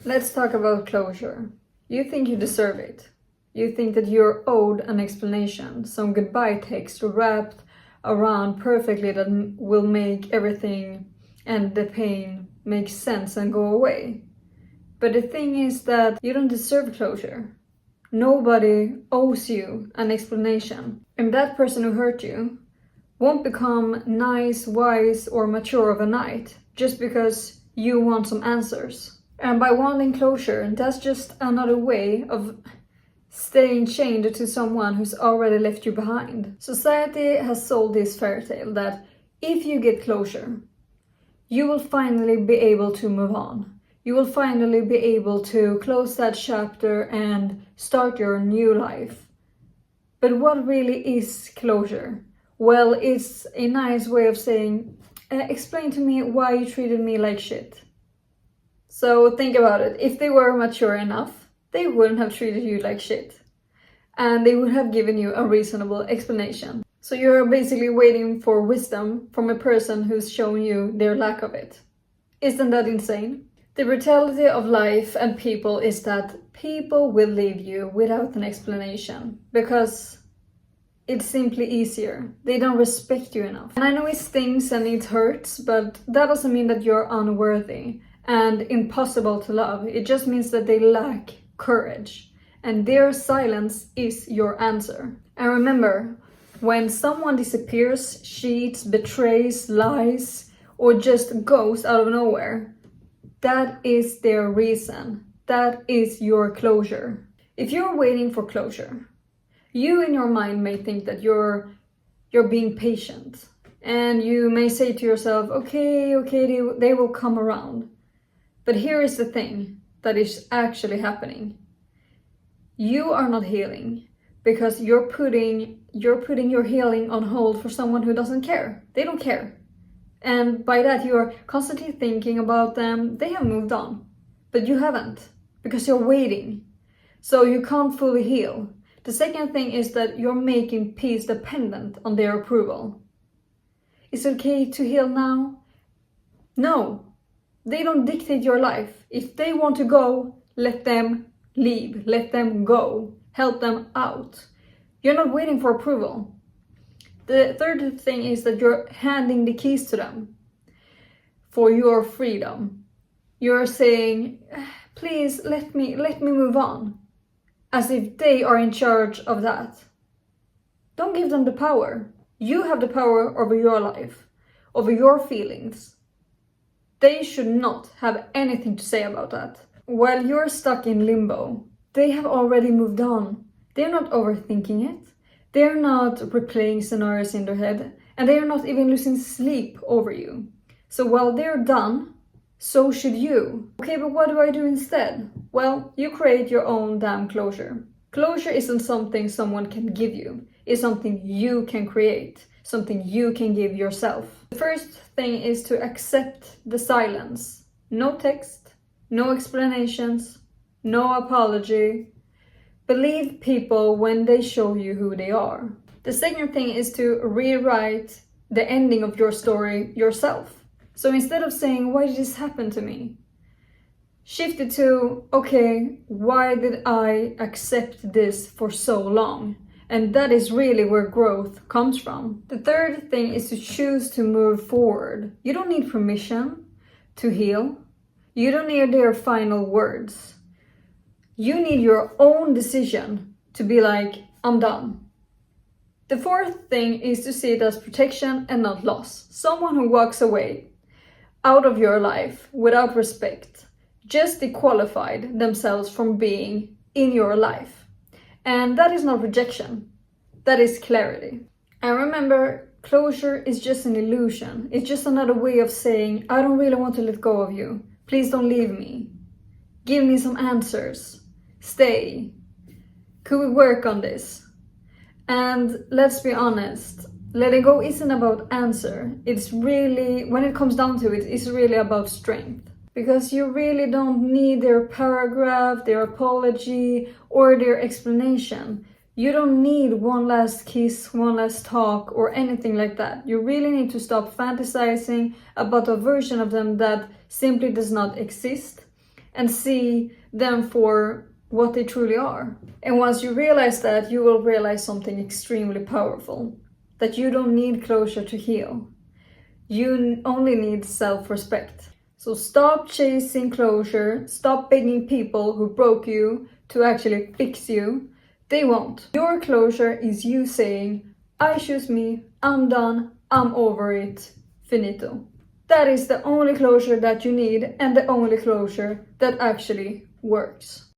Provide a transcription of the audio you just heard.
Let's talk about closure. You think you deserve it. You think that you're owed an explanation, some goodbye text wrapped around perfectly that will make everything and the pain make sense and go away. But the thing is that you don't deserve closure. Nobody owes you an explanation. And that person who hurt you won't become nice, wise, or mature overnight just because you want some answers. And by wanting closure, that's just another way of staying chained to someone who's already left you behind. Society has sold this fairy tale that if you get closure, you will finally be able to move on. You will finally be able to close that chapter and start your new life. But what really is closure? Well, it's a nice way of saying, explain to me why you treated me like shit. So think about it. If they were mature enough, they wouldn't have treated you like shit. And they would have given you a reasonable explanation. So you're basically waiting for wisdom from a person who's shown you their lack of it. Isn't that insane? The brutality of life and people is that people will leave you without an explanation because it's simply easier. They don't respect you enough. And I know it stings and it hurts, but that doesn't mean that you're unworthy and impossible to love. It just means that they lack courage. And their silence is your answer. And remember, when someone disappears, cheats, betrays, lies, or just goes out of nowhere, that is their reason. That is your closure. If you're waiting for closure, you in your mind may think that you're being patient. And you may say to yourself, okay, they will come around. But here is the thing that is actually happening. You are not healing because you're putting your healing on hold for someone who doesn't care. They don't care. And by that, you are constantly thinking about them. They have moved on, but you haven't because you're waiting. So you can't fully heal. The second thing is that you're making peace dependent on their approval. Is it okay to heal now? No. They don't dictate your life. If they want to go, let them leave. Let them go. Help them out. You're not waiting for approval. The third thing is that you're handing the keys to them for your freedom. You're saying, please let me move on. As if they are in charge of that. Don't give them the power. You have the power over your life, over your feelings. They should not have anything to say about that. While you're stuck in limbo, they have already moved on. They're not overthinking it. They're not replaying scenarios in their head. And they are not even losing sleep over you. So while they're done, so should you. Okay, but what do I do instead? Well, you create your own damn closure. Closure isn't something someone can give you. It's something you can create. Something you can give yourself. The first thing is to accept the silence. No text, no explanations, no apology. Believe people when they show you who they are. The second thing is to rewrite the ending of your story yourself. So instead of saying, why did this happen to me? Shift it to, okay, why did I accept this for so long? And that is really where growth comes from. The third thing is to choose to move forward. You don't need permission to heal. You don't need their final words. You need your own decision to be like, I'm done. The fourth thing is to see it as protection and not loss. Someone who walks away out of your life without respect just disqualified themselves from being in your life. And that is not rejection, that is clarity. And remember, closure is just an illusion. It's just another way of saying, I don't really want to let go of you. Please don't leave me. Give me some answers. Stay. Could we work on this? And let's be honest, letting go isn't about answer. It's really, when it comes down to it, it's really about strength. Because you really don't need their paragraph, their apology, or their explanation. You don't need one last kiss, one last talk, or anything like that. You really need to stop fantasizing about a version of them that simply does not exist. and see them for what they truly are. And once you realize that, you will realize something extremely powerful, that you don't need closure to heal. You only need self-respect. So stop chasing closure, stop begging people who broke you to actually fix you. They won't. Your closure is you saying, I choose me, I'm done, I'm over it, finito. That is the only closure that you need and the only closure that actually works.